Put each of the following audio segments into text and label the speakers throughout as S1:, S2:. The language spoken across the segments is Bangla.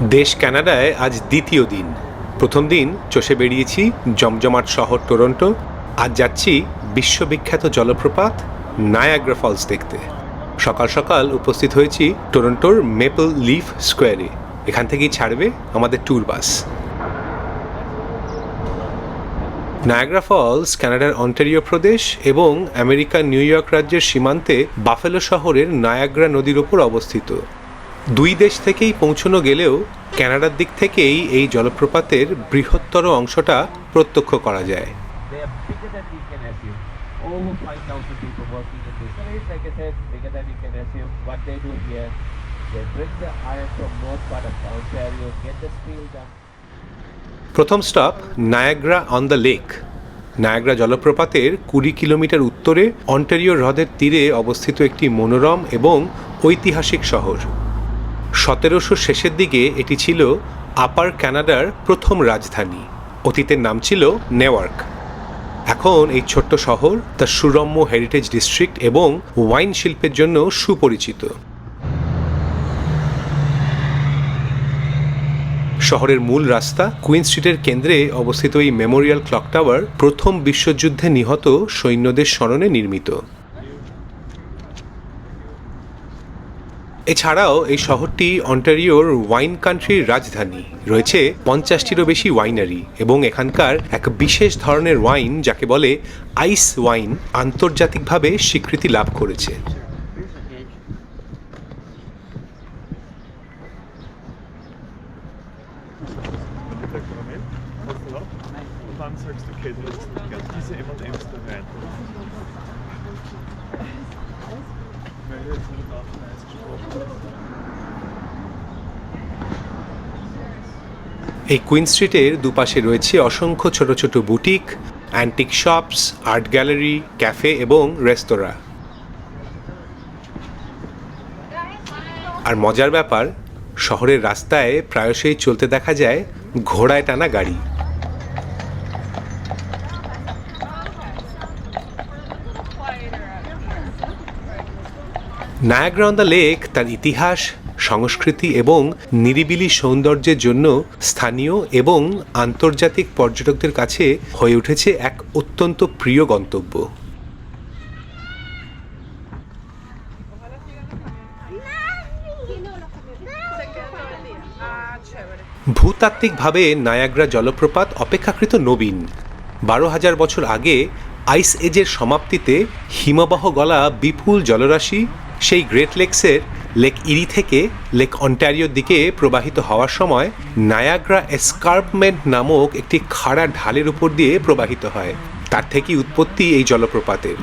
S1: দেশ কানাডায় আজ দ্বিতীয় দিন। প্রথম দিন চষে বেরিয়েছি জমজমাট শহর টরন্টো। আজ যাচ্ছি বিশ্ববিখ্যাত জলপ্রপাত নায়াগ্রা ফলস দেখতে। সকাল সকাল উপস্থিত হয়েছি টরন্টোর মেপল লিফ স্কোয়ারে। এখান থেকেই ছাড়বে আমাদের ট্যুর বাস। নায়াগ্রা ফলস কানাডার অন্টারিও প্রদেশ এবং আমেরিকার নিউ ইয়র্ক রাজ্যের সীমান্তে বাফেলো শহরের নায়াগ্রা নদীর ওপর অবস্থিত। দুই দেশ থেকেই পৌঁছানো গেলেও কানাডার দিক থেকেই এই জলপ্রপাতের বৃহত্তর অংশটা প্রত্যক্ষ করা যায়। প্রথম stop Niagara on the lake. Niagara জলপ্রপাতের 20 কিলোমিটার উত্তরে অন্টারিও হ্রদের তীরে অবস্থিত একটি মনোরম এবং ঐতিহাসিক শহর। 1700 শেষের দিকে এটি ছিল আপার কানাডার প্রথম রাজধানী। অতীতের নাম ছিল নেওয়ার্ক। এখন এই ছোট্ট শহর তার সুরম্য হেরিটেজ ডিস্ট্রিক্ট এবং ওয়াইন শিল্পের জন্য সুপরিচিত। শহরের মূল রাস্তা কুইন স্ট্রিটের কেন্দ্রে অবস্থিত এই মেমোরিয়াল ক্লক টাওয়ার প্রথম বিশ্বযুদ্ধে নিহত সৈন্যদের স্মরণে নির্মিত। এছাড়াও এই শহরটি অন্টারিওর ওয়াইন কান্ট্রির রাজধানী। রয়েছে 50টিরও বেশি ওয়াইনারি এবং এখানকার এক বিশেষ ধরনের ওয়াইন যাকে বলে আইস ওয়াইন আন্তর্জাতিকভাবে স্বীকৃতি লাভ করেছে। এই কুইন স্ট্রিটের দুপাশে রয়েছে অসংখ্য ছোট ছোট boutique, antique shops, art gallery, cafe এবং রেস্তোরাঁ। আর মজার ব্যাপার, শহরের রাস্তায় প্রায়শই চলতে দেখা যায় ঘোড়ায় টানা গাড়ি। নায়াগ্রা অন দ্য লেক তার ইতিহাস, সংস্কৃতি এবং নিরিবিলি সৌন্দর্যের জন্য স্থানীয় এবং আন্তর্জাতিক পর্যটকদের কাছে হয়ে উঠেছে এক অত্যন্ত প্রিয় গন্তব্য। ভূতাত্ত্বিকভাবে নায়াগ্রা জলপ্রপাত অপেক্ষাকৃত নবীন। 12,000 বছর আগে আইস এজের সমাপ্তিতে হিমবাহ গলা বিপুল জলরাশি সেই গ্রেট লেকসের লেক ইরি থেকে লেক অন্টারিওর দিকে প্রবাহিত হওয়ার সময় নায়াগ্রা এসকার্পমেন্ট নামক একটি খাড়া ঢালের উপর দিয়ে প্রবাহিত হয়। তার থেকেই উৎপত্তি এই জলপ্রপাতের।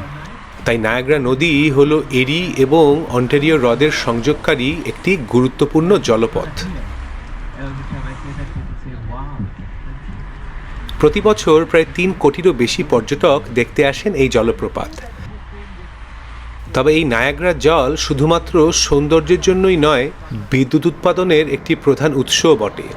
S1: তাই নায়াগ্রা নদী হল এরি এবং অন্টারিও হ্রদের সংযোগকারী একটি গুরুত্বপূর্ণ জলপথ। প্রতি বছর প্রায় 3 কোটিরও বেশি পর্যটক দেখতে আসেন এই জলপ্রপাত। তবে এই নায়াগ্রার জল শুধুমাত্র সৌন্দর্যের জন্যই নয়, বিদ্যুৎ উৎপাদনের একটি প্রধান উৎসও বটে।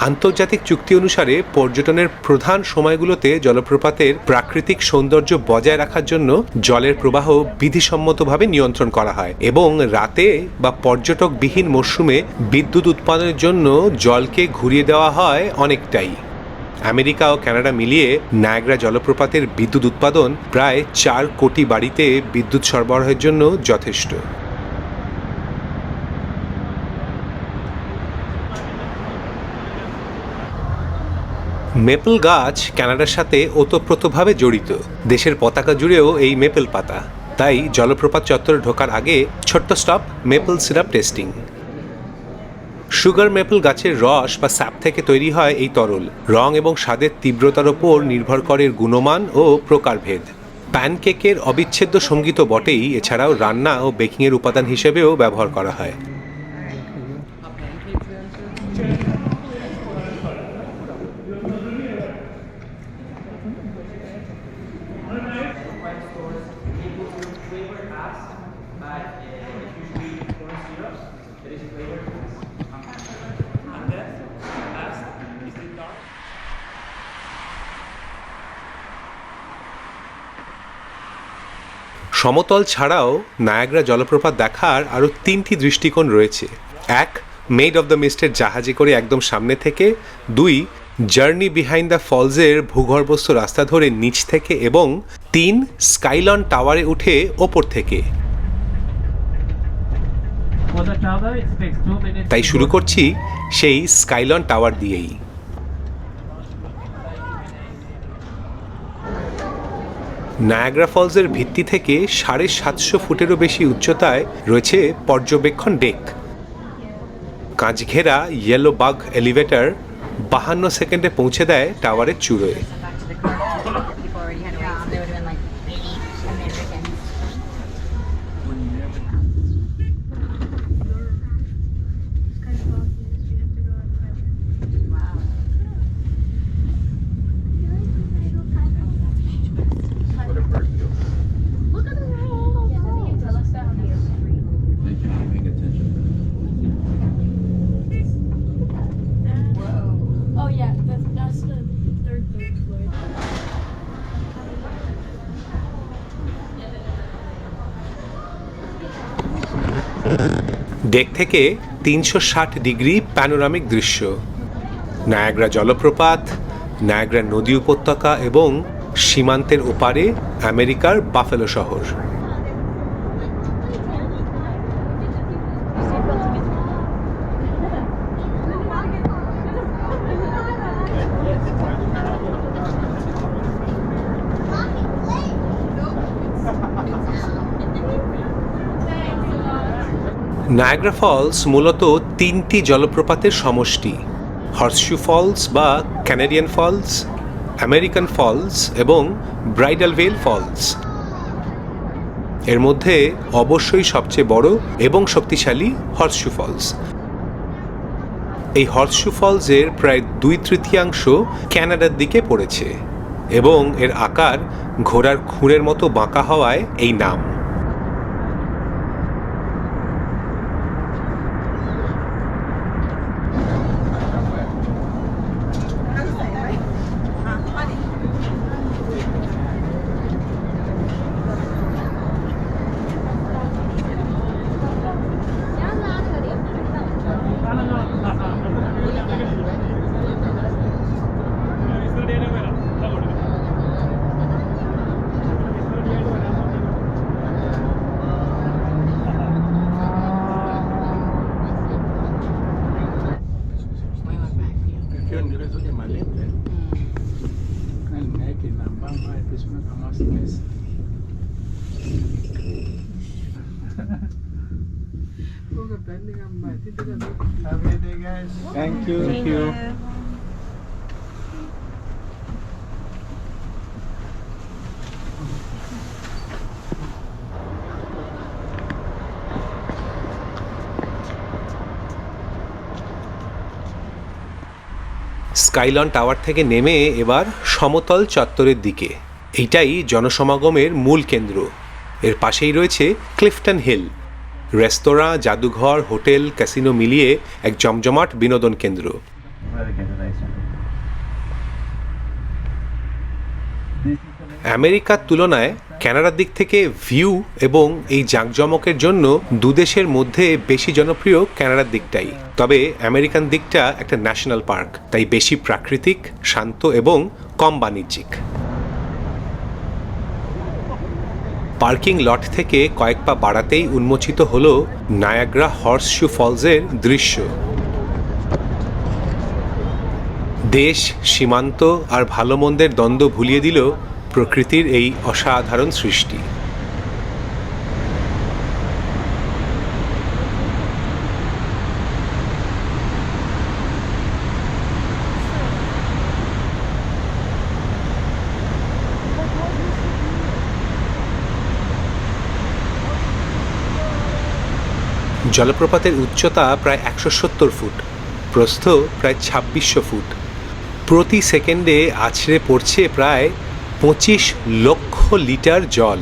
S1: আন্তর্জাতিক চুক্তি অনুসারে পর্যটনের প্রধান সময়গুলোতে জলপ্রপাতের প্রাকৃতিক সৌন্দর্য বজায় রাখার জন্য জলের প্রবাহ বিধিসম্মতভাবে নিয়ন্ত্রণ করা হয় এবং রাতে বা পর্যটকবিহীন মরশুমে বিদ্যুৎ উৎপাদনের জন্য জলকে ঘুরিয়ে দেওয়া হয় অনেকটাই। আমেরিকা ও কানাডা মিলিয়ে নায়াগ্রা জলপ্রপাতের বিদ্যুৎ উৎপাদন প্রায় 4 কোটি বাড়িতে বিদ্যুৎ সরবরাহের জন্য যথেষ্ট। মেপল গাছ কানাডার সাথে ওতপ্রোতভাবে জড়িত। দেশের পতাকা জুড়েও এই মেপল পাতা। তাই জলপ্রপাত চত্বরে ঢোকার আগে ছোট্ট stop maple syrup testing. Sugar maple গাছের রস বা স্যাপ থেকে তৈরি হয় এই তরল। রং এবং স্বাদের তীব্রতার ওপর নির্ভর করে এর গুণমান ও প্রকারভেদ। প্যানকেকের অবিচ্ছেদ্য সঙ্গী তো বটেই, এছাড়াও রান্না ও বেকিংয়ের উপাদান হিসেবেও ব্যবহার করা হয়। সমতল ছাড়াও নায়াগ্রা জলপ্রপাত দেখার আরও 3টি দৃষ্টিকোণ রয়েছে। এক, মেড অফ দ্য মিস্টের জাহাজে করে একদম সামনে থেকে, 2 জার্নি বিহাইন্ড দ্য ফলসের ভূগর্ভস্থ রাস্তা ধরে নিচ থেকে, এবং 3 স্কাইলন টাওয়ারে উঠে ওপর থেকে। তাই শুরু করছি সেই স্কাইলন টাওয়ার দিয়েই। নায়াগ্রা ফলসের ভিত্তি থেকে 750 ফুটেরও বেশি উচ্চতায় রয়েছে পর্যবেক্ষণ ডেক। কাঁচ ঘেরা ইয়েলো বাগ এলিভেটর 52 সেকেন্ডে পৌঁছে দেয় টাওয়ারের চূড়োয়। ডেক থেকে 360 ডিগ্রি প্যানোরামিক দৃশ্য, নায়াগ্রা জলপ্রপাত, নায়াগ্রা নদী উপত্যকা এবং সীমান্তের ওপারে আমেরিকার বাফেলো শহর। নায়াগ্রা ফলস মূলত 3টি জলপ্রপাতের সমষ্টি: হর্সশু ফলস বা ক্যানাডিয়ান ফলস, আমেরিকান ফলস এবং ব্রাইডাল ভেল ফলস। এর মধ্যে অবশ্যই সবচেয়ে বড় এবং শক্তিশালী হর্সশু ফলস। এই হর্সশু ফলসের প্রায় 2/3 ক্যানাডার দিকে পড়েছে এবং এর আকার ঘোড়ার খুঁড়ের মতো বাঁকা হওয়ায় এই নাম।
S2: Thank you. Thank you.
S1: Skylon tower থেকে নেমে এবার সমতল চত্বরের দিকে। এইটাই জনসমাগমের মূল কেন্দ্র। এর পাশেই রয়েছে ক্লিফটন হিল, রেস্তোরাঁ, জাদুঘর, হোটেল, ক্যাসিনো মিলিয়ে এক জমজমাট বিনোদন কেন্দ্র। আমেরিকার তুলনায় কানাডার দিক থেকে ভিউ এবং এই জাঁকজমকের জন্য দুদেশের মধ্যে বেশি জনপ্রিয় কানাডার দিকটাই। তবে আমেরিকান দিকটা একটা ন্যাশনাল পার্ক, তাই বেশি প্রাকৃতিক, শান্ত এবং কম বাণিজ্যিক। পার্কিং লট থেকে কয়েক পা বাড়াতেই উন্মোচিত হলো নায়াগ্রা হর্সশু ফলসের দৃশ্য। দেশ, সীমান্ত আর ভালো মন্দের দ্বন্দ্ব ভুলিয়ে দিল প্রকৃতির এই অসাধারণ সৃষ্টি। জলপ্রপাতের উচ্চতা প্রায় 170 ফুট, প্রস্থ প্রায় 2600 ফুট। প্রতি সেকেন্ডে আছড়ে পড়ছে প্রায় 25 লক্ষ লিটার জল।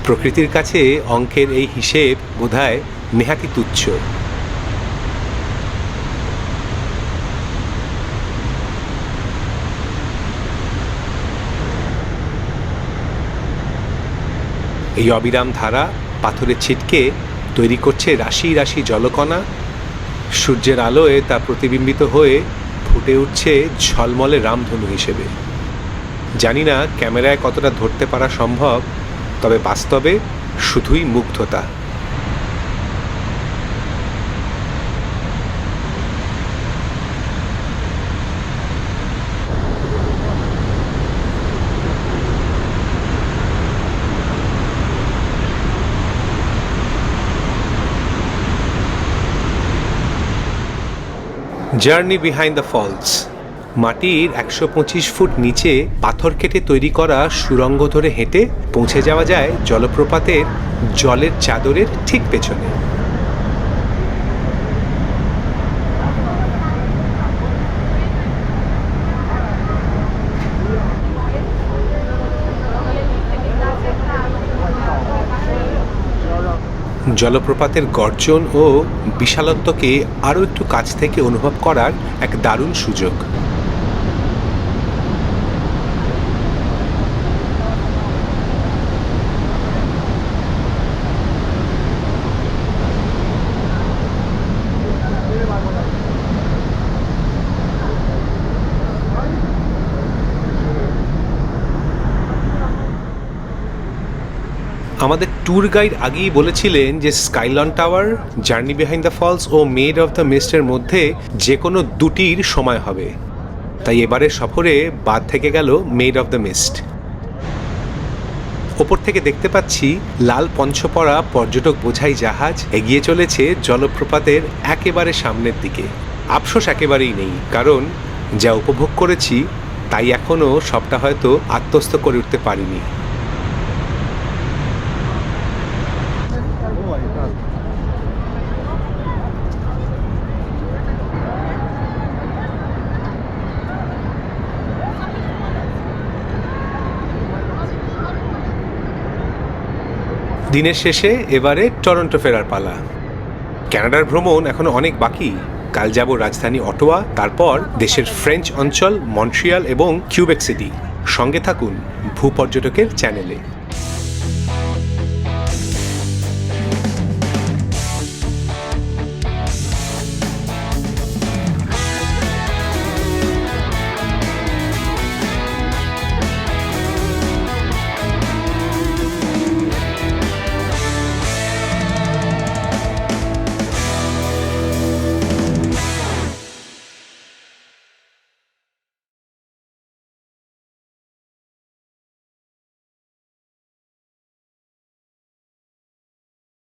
S1: প্রকৃতির কাছে অঙ্কের এই হিসেব বোধহয় নেহাতি তুচ্ছ। এই অবিরাম ধারা পাথরের ছিটকে তৈরি করছে রাশি রাশি জলকণা। সূর্যের আলোয় তা প্রতিবিম্বিত হয়ে ফুটে উঠছে ঝলমলে রামধনু হিসেবে। জানি না ক্যামেরায় কতটা ধরতে পারা সম্ভব, তবে বাস্তবে শুধুই মুগ্ধতা। Journey behind the falls. মাটির 125 ফুট নিচে পাথর কেটে তৈরি করা সুড়ঙ্গ ধরে হেঁটে পৌঁছে যাওয়া যায় জলপ্রপাতের জলের চাদরের ঠিক পেছনে। জলপ্রপাতের গর্জন ও বিশালত্বকে আরও একটু কাছ থেকে অনুভব করার এক দারুণ সুযোগ। আমাদের ট্যুর গাইড আগেই বলেছিলেন যে Skylon tower, journey behind the falls ও মেড অফ দ্য মিস্টের মধ্যে যে কোনো দুটির সময় হবে। তাই এবারের সফরে বাদ থেকে গেল মেড অফ দ্য মিস্ট। ওপর থেকে দেখতে পাচ্ছি লাল পঞ্চপড়া পর্যটক বোঝাই জাহাজ এগিয়ে চলেছে জলপ্রপাতের একেবারে সামনের দিকে। আফসোস একেবারেই নেই, কারণ যা উপভোগ করেছি তাই এখনও সবটা হয়তো আত্মস্থ করে উঠতে পারিনি। দিনের শেষে এবারে টরন্টো ফেরার পালা। কানাডার ভ্রমণ এখনো অনেক বাকি। কাল যাব রাজধানী অটোয়া, তারপর দেশের ফ্রেঞ্চ অঞ্চল মন্ট্রিয়াল এবং কিউবেক সিটি। সঙ্গে থাকুন ভূপর্যটকের চ্যানেলে।